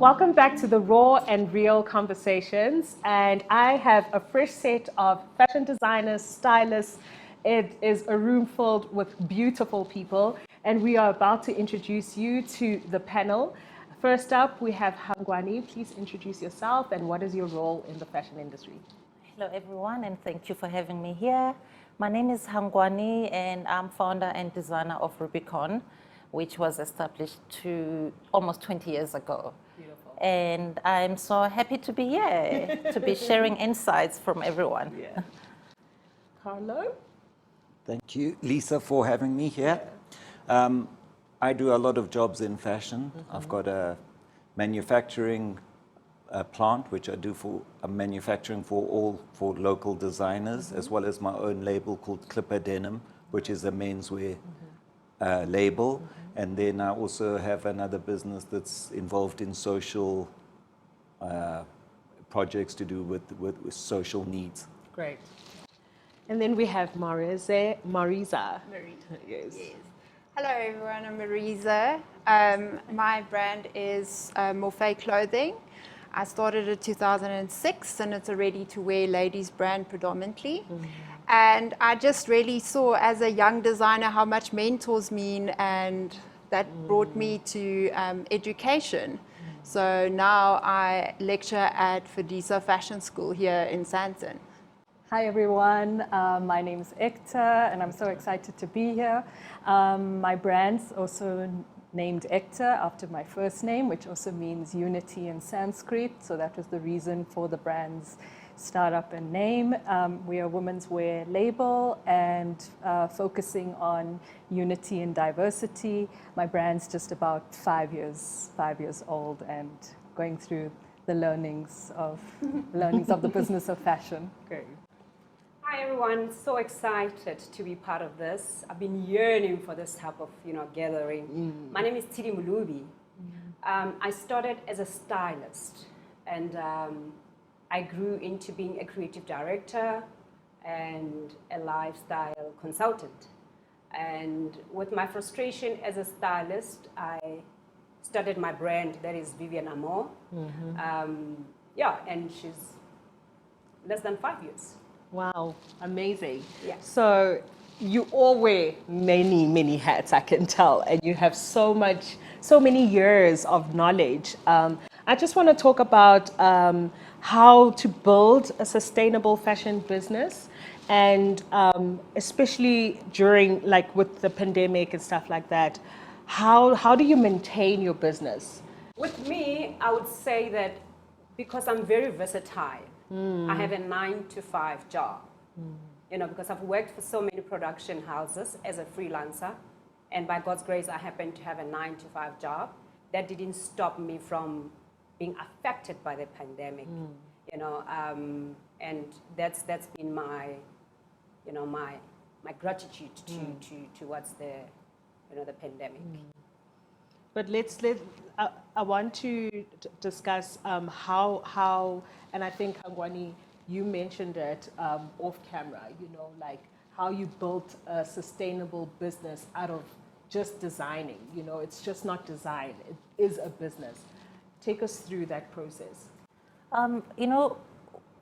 Welcome back to the Raw and Real Conversations, and I have a fresh set of fashion designers, stylists. It is a room filled with beautiful people, and we are about to introduce you to the panel. First up, we have Hangwani. Please introduce yourself and what is your role in the fashion industry? Hello, everyone, and thank you for having me here. My name is Hangwani, and I'm founder and designer of Rubicon, which was established almost 20 years ago. Beautiful. And I'm so happy to be here, to be sharing insights from everyone. Yeah. Carlo? Thank you, Lisa, for having me here. I do a lot of jobs in fashion. I've got a manufacturing plant, which I do for manufacturing for local designers, as well as my own label called Clipper Denim, which is a menswear label. And then I also have another business that's involved in social projects to do with social needs. Great. And then we have Marisa. Yes. Hello everyone, I'm Marisa. My brand is Morphe Clothing. I started in 2006 and it's a ready-to-wear ladies brand predominantly. And I just really saw as a young designer how much mentors mean, and that brought me to education. So now I lecture at Fiasa Fashion School here in Sandton. Hi everyone, my name is Ekta and I'm so excited to be here. My brand's also named Ekta after my first name, which also means unity in Sanskrit. So that was the reason for the brand's startup and name. We are a women's wear label and focusing on unity and diversity. My brand's just about 5 years old and going through the learnings of the business of fashion. Great. Hi everyone, so excited to be part of this. I've been yearning for this type of gathering. My name is Tidi Mulubi. I started as a stylist and I grew into being a creative director and a lifestyle consultant. And with my frustration as a stylist, I started my brand, that is Vivian Amor. And she's less than 5 years. Wow, amazing. Yeah. So you all wear many hats, I can tell, and you have so many years of knowledge. I just want to talk about how to build a sustainable fashion business, and especially during, like, with the pandemic and stuff like that. How do you maintain your business? With me, I would say that because I'm very versatile, I have a 9-to-5 job, because I've worked for so many production houses as a freelancer, and by God's grace, I happen to have a 9-to-5 job. That didn't stop me from being affected by the pandemic, and that's been my, my gratitude towards the pandemic. But I want to discuss how, and I think Hangwani, you mentioned it off camera, like how you built a sustainable business out of just designing. It's just not design, it is a business. Take us through that process.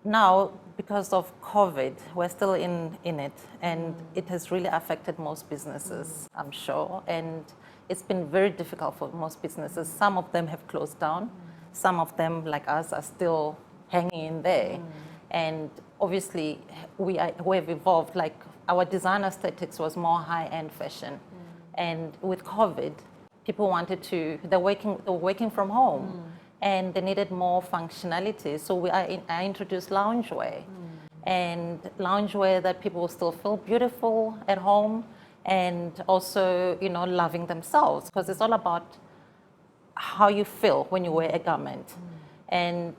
Now, because of COVID, we're still in it, and it has really affected most businesses, I'm sure. And it's been very difficult for most businesses. Some of them have closed down. Some of them, like us, are still hanging in there. And obviously, we have evolved. Like, our design aesthetics was more high-end fashion. And with COVID, people they're working from home. And they needed more functionality. So I introduced loungewear. And loungewear that people will still feel beautiful at home, and also, loving themselves, because it's all about how you feel when you wear a garment. And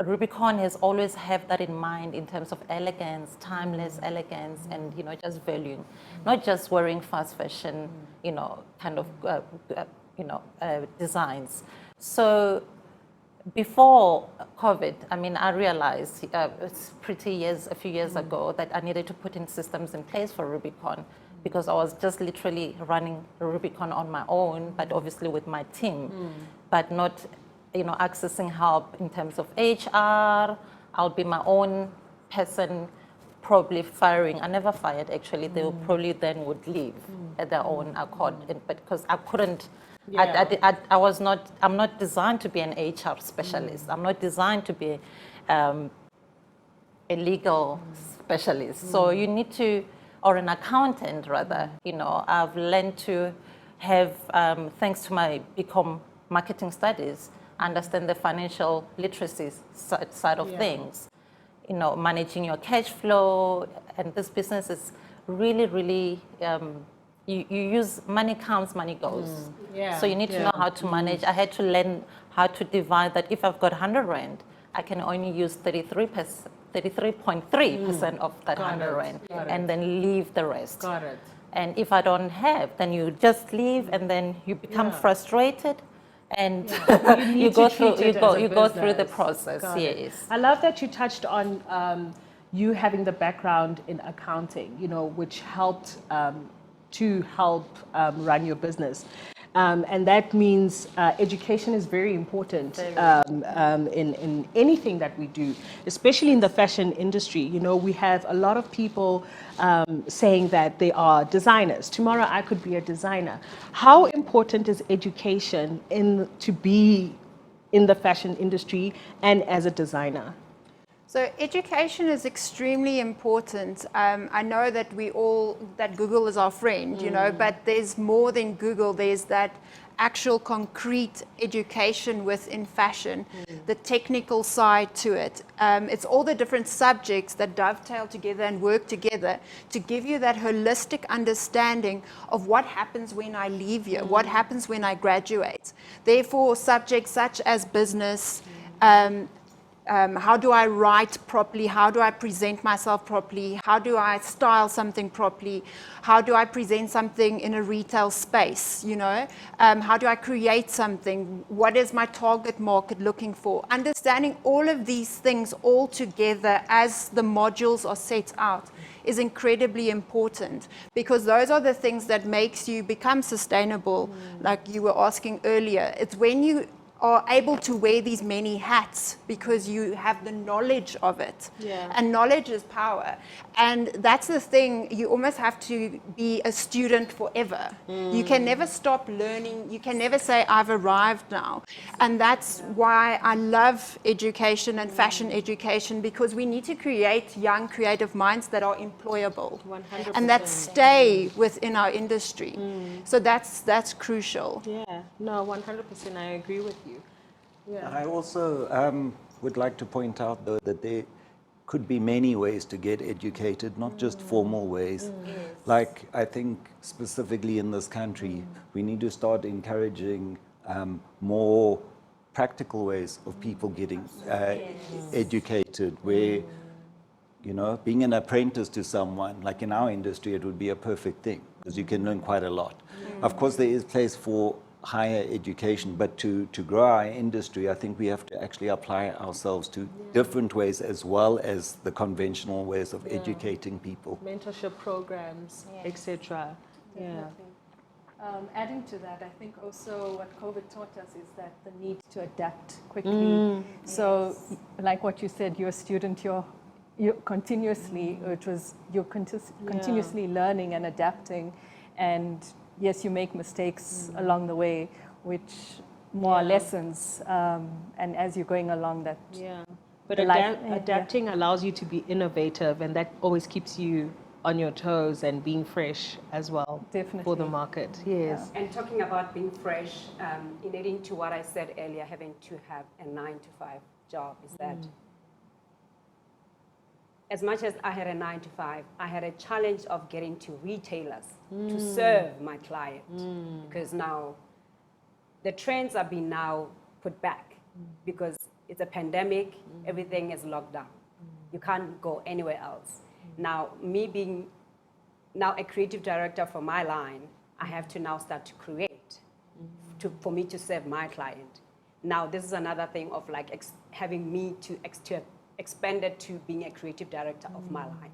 Rubicon has always had that in mind in terms of elegance, timeless elegance, and just valuing, not just wearing fast fashion, kind of designs. So before COVID, I realized it's a few years ago, that I needed to put in systems in place for Rubicon, because I was just literally running Rubicon on my own, but obviously with my team, but not accessing help in terms of HR. I'll be my own person, probably firing. I never fired, actually. They probably then would leave at their own accord, but because I couldn't. I'm not designed to be an HR specialist. I'm not designed to be a legal specialist. So you need to, or an accountant rather. I've learned to have, thanks to my BCom marketing studies, understand the financial literacy side of things. Managing your cash flow, and this business is really, really, you use money comes, money goes. So you need to know how to manage. I had to learn how to divide that. If I've got 100 Rand, I can only use 33.3% of that 100 Rand, and then leave the rest. Got it. And if I don't have, then you just leave, and then you become frustrated. And you go through the process. Yes. I love that you touched on you having the background in accounting, which helped to help run your business. And that means education is very important in anything that we do, especially in the fashion industry. We have a lot of people saying that they are designers. Tomorrow I could be a designer. How important is education to be in the fashion industry and as a designer? So education is extremely important. I know that that Google is our friend, but there's more than Google. There's that actual concrete education within fashion, the technical side to it. It's all the different subjects that dovetail together and work together to give you that holistic understanding of what happens when I leave here, what happens when I graduate. Therefore, subjects such as business, how do I write properly? How do I present myself properly? How do I style something properly? How do I present something in a retail space? How do I create something? What is my target market looking for? Understanding all of these things all together as the modules are set out is incredibly important, because those are the things that makes you become sustainable, like you were asking earlier. It's when you are able to wear these many hats because you have the knowledge of it. And knowledge is power. And that's the thing, you almost have to be a student forever. You can never stop learning. You can never say, I've arrived now. And that's why I love education and fashion education, because we need to create young, creative minds that are employable 100%. and that stay within our industry. So that's crucial. No, 100%, I agree with you. I also would like to point out, though, that there could be many ways to get educated, not just formal ways. Like, I think specifically in this country, we need to start encouraging more practical ways of people getting educated, where, being an apprentice to someone, like in our industry, it would be a perfect thing, because you can learn quite a lot. Of course, there is place for higher education, but to grow our industry, I think we have to actually apply ourselves to different ways as well as the conventional ways of educating people. Mentorship programs, etc. Adding to that, I think also what COVID taught us is that the need to adapt quickly. So, like what you said, you're a student, you're continuously, you're continuously learning and adapting, and yes, you make mistakes along the way, which more lessons, and as you're going along that. But adapting allows you to be innovative, and that always keeps you on your toes and being fresh as well. Definitely. For the market. Yes. And talking about being fresh, in adding to what I said earlier, having to have a 9-to-5 job, is that as much as I had a 9-to-5, I had a challenge of getting to retailers to serve my client, because now the trends are being now put back because it's a pandemic, everything is locked down. You can't go anywhere else. Now, me being now a creative director for my line, I have to now start to create for me to serve my client. Now, this is another thing of like having me to expand it to being a creative director of my line.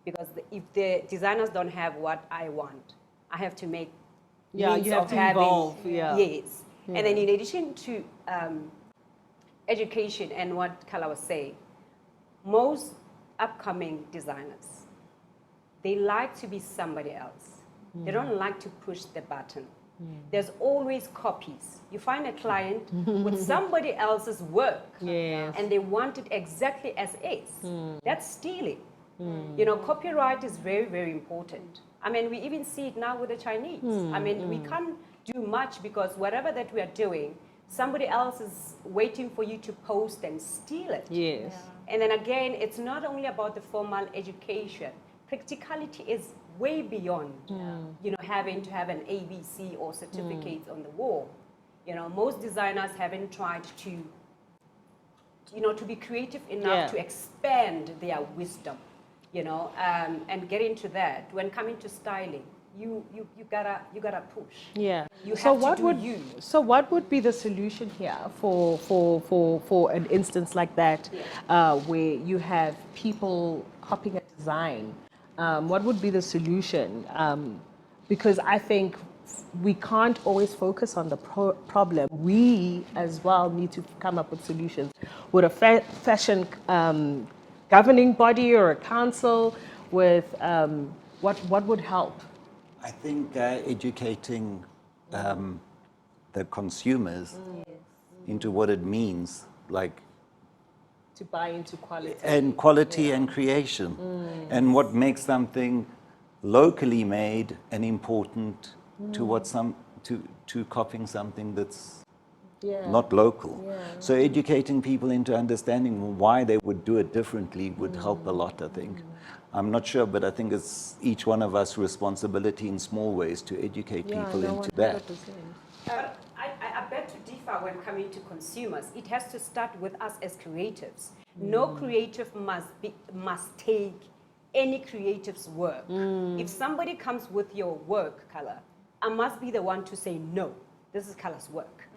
Because if the designers don't have what I want, I have to make means you have of to having, evolve. yes. And then in addition to education and what Kala was saying, most upcoming designers, they like to be somebody else. They don't like to push the button. There's always copies. You find a client with somebody else's work, and they want it exactly as is. That's stealing. You know, copyright is very, very important. I mean, we even see it now with the Chinese. I mean, we can't do much because whatever that we are doing, somebody else is waiting for you to post and steal it. Yes. And then again, it's not only about the formal education. Practicality is way beyond, you know, having to have an ABC or certificate on the wall. You know, most designers haven't tried to, you know, to be creative enough to expand their wisdom, you know, and get into that. When coming to styling, you gotta push. Yeah. You So have what to do would you. so what would be the solution here for an instance like that, where you have people copying a design? What would be the solution? Because I think we can't always focus on the problem. We as well need to come up with solutions. With a fashion governing body or a council, with what would help? I think educating the consumers into what it means, like To buy into quality. and quality and creation, and what makes something locally made and important to what to copying something that's not local. So educating people into understanding why they would do it differently would help a lot, I think. I'm not sure, but I think it's each one of us responsibility in small ways to educate people into that. But I beg to differ when coming to consumers. It has to start with us as creatives. No creative must take any creative's work. If somebody comes with your work, Kala, I must be the one to say, no, this is Kala's work.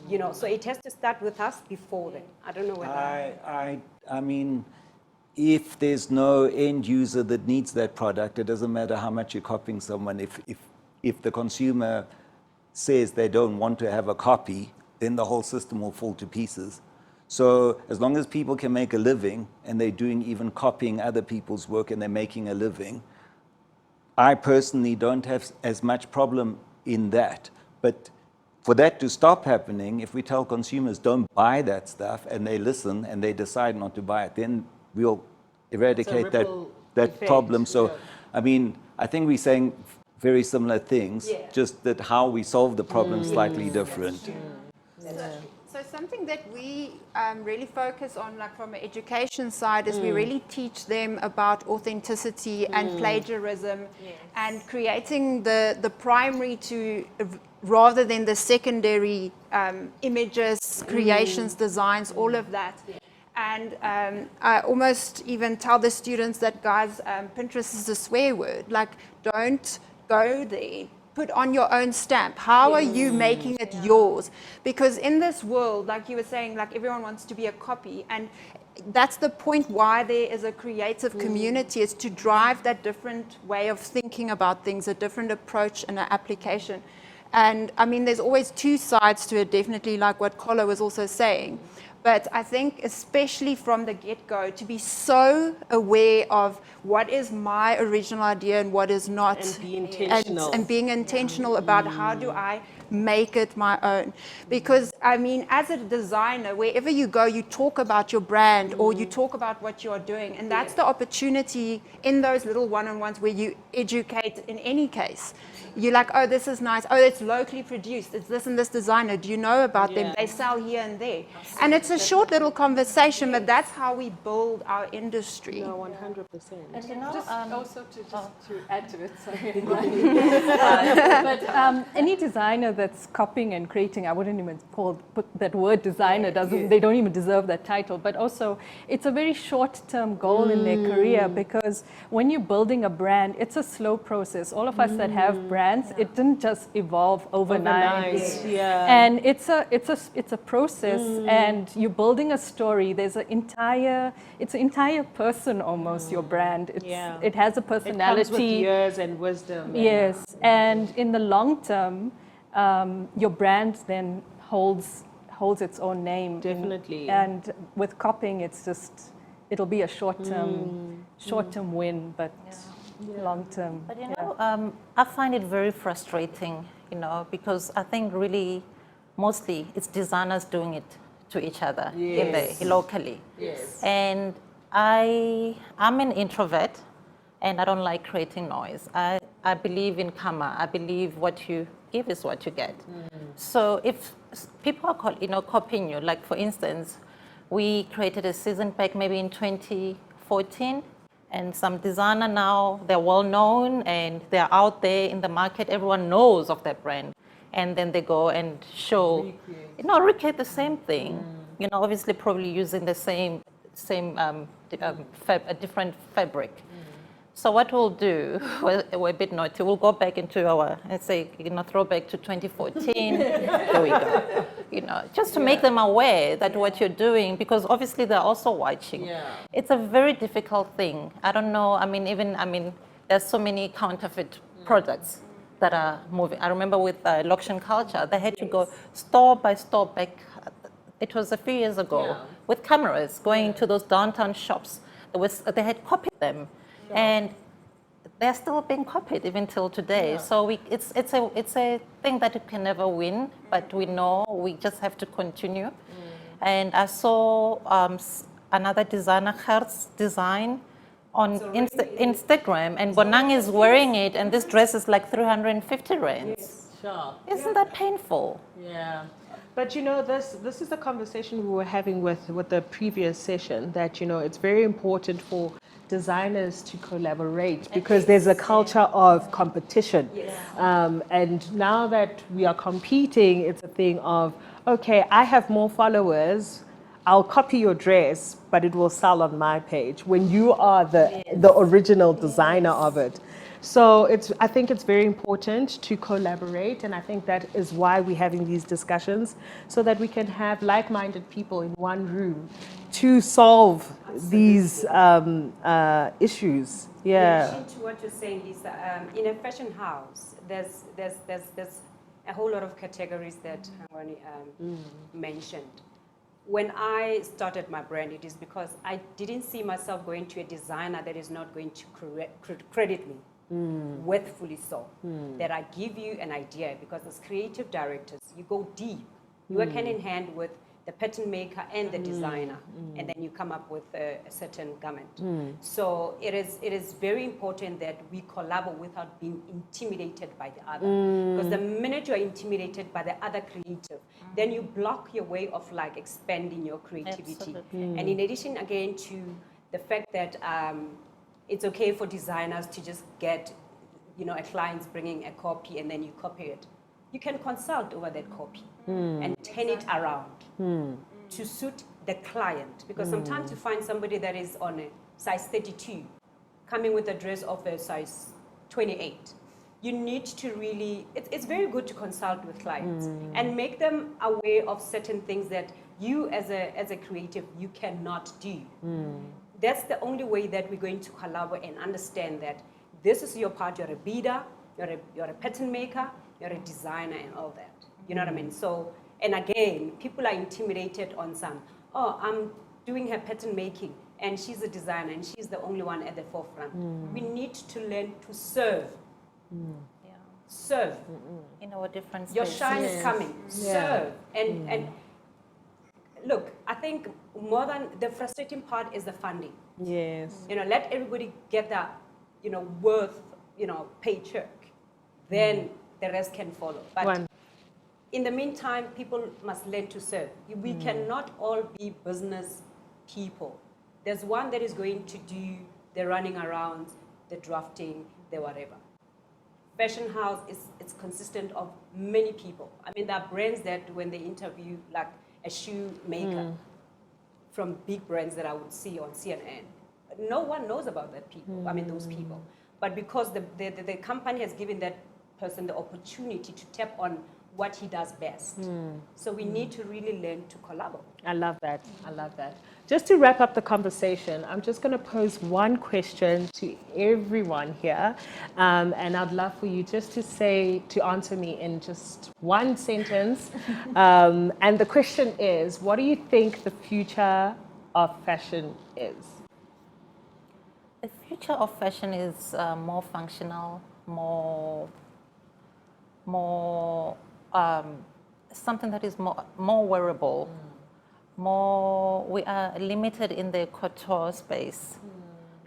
You know, so it has to start with us before then. I don't know whether... I mean, if there's no end user that needs that product, it doesn't matter how much you're copying someone. If the consumer says they don't want to have a copy, then the whole system will fall to pieces. So as long as people can make a living and they're doing even copying other people's work and they're making a living, I personally don't have as much problem in that. But for that to stop happening, if we tell consumers don't buy that stuff and they listen and they decide not to buy it, then we'll eradicate that effect, problem. So, I mean, I think we're saying very similar things, just that how we solve the problem slightly different. So something that we really focus on, like from an education side, is we really teach them about authenticity and plagiarism and creating the primary to rather than the secondary images, creations, designs, all of that. And I almost even tell the students that, guys, Pinterest is a swear word. Like, don't go there. Put on your own stamp. How are you making it yours? Because in this world, like you were saying, like everyone wants to be a copy. And that's the point why there is a creative community, is to drive that different way of thinking about things, a different approach and an application. And I mean, there's always two sides to it, definitely, like what Kolo was also saying. But I think especially from the get-go, to be so aware of what is my original idea and what is not. And be intentional. And being intentional about how do I make it my own. Because, I mean, as a designer, wherever you go, you talk about your brand or you talk about what you're doing. And that's the opportunity in those little one-on-ones where you educate in any case. You're like, oh, this is nice. Oh, it's locally produced. It's this and this designer. Do you know about them? They sell here and there. And it's a short little conversation, but that's how we build our industry. No, 100%. And you know, Also to add to it, sorry. but any designer that's copying and creating, I wouldn't even put that word designer, they don't even deserve that title. But also, it's a very short-term goal in their career, because when you're building a brand, it's a slow process. All of us that have brands, it didn't just evolve overnight. And it's a process, and you're building a story. There's an entire person almost, your brand. It has a personality. It comes with years and wisdom. Yes, and in the long term, your brand then holds holds its own name. Definitely. And with copying, it's just, it'll be a short-term win, but long-term. But I find it very frustrating, because I think really mostly it's designers doing it to each other locally. Yes. And I'm an introvert, and I don't like creating noise. I believe in karma. I believe what you give is what you get. So if people are copying you, like for instance, we created a season pack maybe in 2014, and some designer now, they're well known and they're out there in the market, everyone knows of that brand. And then they go and show, recreate the same thing. Obviously probably using the same a different fabric. So what we'll do, we're a bit naughty, we'll go back into our, let's say, throwback to 2014. There we go. Just to make them aware that what you're doing, because obviously they're also watching. It's a very difficult thing. I don't know, there's so many counterfeit products that are moving. I remember with Loction Culture, they had to go store by store back, it was a few years ago, with cameras going into those downtown shops. They had copied them. And they're still being copied even till today. So it's a thing that you can never win, but we know we just have to continue. And I saw another designer, Hertz Design, on Instagram, and Bonang is wearing it, and this dress is like 350 rands. Yes, sure. Isn't that painful? Yeah. But this is a conversation we were having with the previous session, that it's very important for designers to collaborate, because there's a culture of competition. And now that we are competing, it's a thing of, okay, I have more followers, I'll copy your dress, but it will sell on my page when you are the original designer of it. So I think it's very important to collaborate, and I think that is why we're having these discussions, so that we can have like-minded people in one room to solve these issues. In addition to what you're saying, Lisa, in a fashion house, there's a whole lot of categories that Hangwani mentioned. When I started my brand, it is because I didn't see myself going to a designer that is not going to credit me. Worthfully so, that I give you an idea, because as creative directors, you go deep. You work hand in hand with the pattern maker and the designer, and then you come up with a certain garment. So it is very important that we collaborate without being intimidated by the other. Because the minute you're intimidated by the other creative, then you block your way of like expanding your creativity. And in addition, again, to the fact that it's okay for designers to just get, a client's bringing a copy and then you copy it. You can consult over that copy and turn it around to suit the client. Because sometimes you find somebody that is on a size 32 coming with a dress of a size 28. You need to really, it's very good to consult with clients and make them aware of certain things that you as a creative, you cannot do. That's the only way that we're going to collaborate and understand that this is your part. You're a beader, you're a pattern maker, you're a designer, and all that. You know what I mean? So, and again, people are intimidated on some. Oh, I'm doing her pattern making, and she's a designer, and she's the only one at the forefront. We need to learn to serve. Serve. In our different space. Your shine is coming. Serve. And look, I think more than the frustrating part is the funding. Yes. Let everybody get that, worth, paycheck. Then the rest can follow. But in the meantime, people must learn to serve. We cannot all be business people. There's one that is going to do the running around, the drafting, the whatever. Fashion house it's consistent of many people. There are brands that when they interview, like a shoe maker from big brands that I would see on CNN, no one knows about that people. Those people. But because the company has given that person the opportunity to tap on what he does best. So we need to really learn to collaborate. I love that. just to wrap up the conversation, I'm just going to pose one question to everyone here. And I'd love for you just to answer me in just one sentence. And the question is, what do you think the future of fashion is? The future of fashion is more functional, more something that is more wearable. We are limited in the couture space,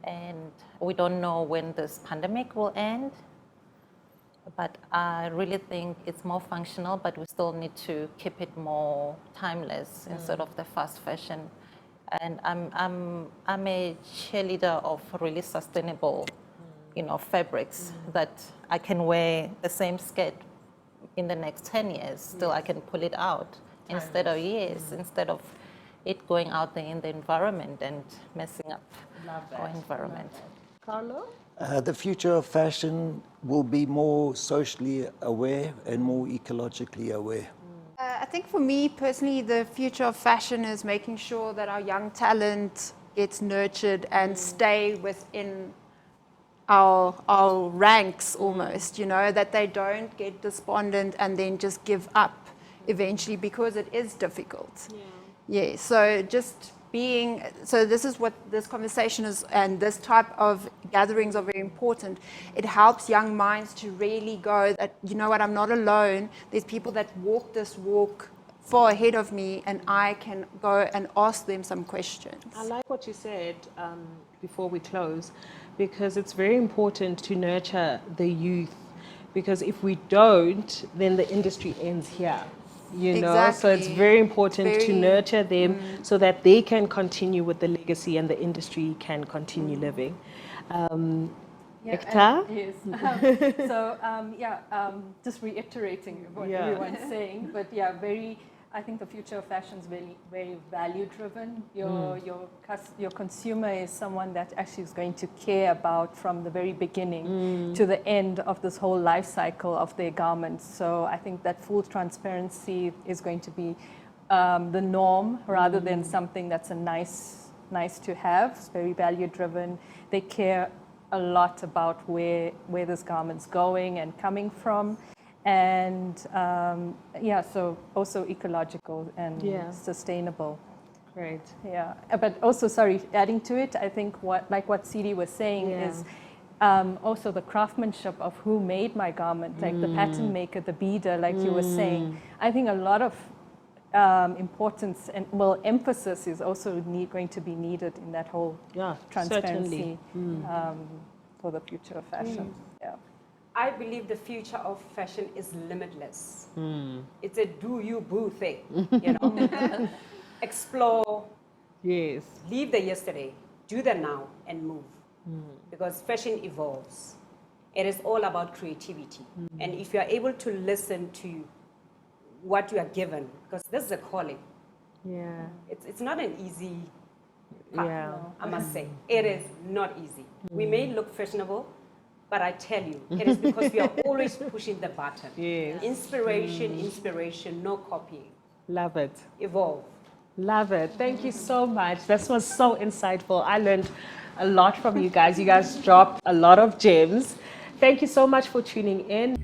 and we don't know when this pandemic will end. But I really think it's more functional, but we still need to keep it more timeless instead of the fast fashion. And I'm a cheerleader of really sustainable, fabrics that I can wear the same skirt in the next 10 years. Still, I can pull it out instead of years, instead of it going out there in the environment and messing up our environment. Carlo? The future of fashion will be more socially aware and more ecologically aware. I think for me personally, the future of fashion is making sure that our young talent gets nurtured and stay within our ranks almost, that they don't get despondent and then just give up eventually, because it is difficult. Yeah, so this is what this conversation is, and this type of gatherings are very important. It helps young minds to really go that, I'm not alone. There's people that walk this walk far ahead of me, and I can go and ask them some questions. I like what you said before we close, because it's very important to nurture the youth, because if we don't, then the industry ends here. So it's very important to nurture them so that they can continue with the legacy and the industry can continue living. Hector? Yes. Just reiterating what everyone's saying, but I think the future of fashion is very, very value driven. Your consumer is someone that actually is going to care about from the very beginning to the end of this whole life cycle of their garments. So I think that full transparency is going to be the norm rather than something that's a nice to have. It's very value driven. They care a lot about where this garment's going and coming from. And so also ecological and sustainable. Great. Yeah, but also, adding to it, I think what Sidi was saying is also the craftsmanship of who made my garment, like the pattern maker, the beader, like you were saying. I think a lot of importance and emphasis is also going to be needed in that whole transparency for the future of fashion. Yeah. I believe the future of fashion is limitless. It's a do you boo thing, Explore. Yes. Leave the yesterday, do the now, and move. Because fashion evolves. It is all about creativity. And if you are able to listen to what you are given, because this is a calling. Yeah. It's not an easy path, I must say. It is not easy. We may look fashionable, but I tell you, it is because we are always pushing the button. Yes. Inspiration, no copying. Love it. Evolve. Love it. Thank you so much. This was so insightful. I learned a lot from you guys. You guys dropped a lot of gems. Thank you so much for tuning in.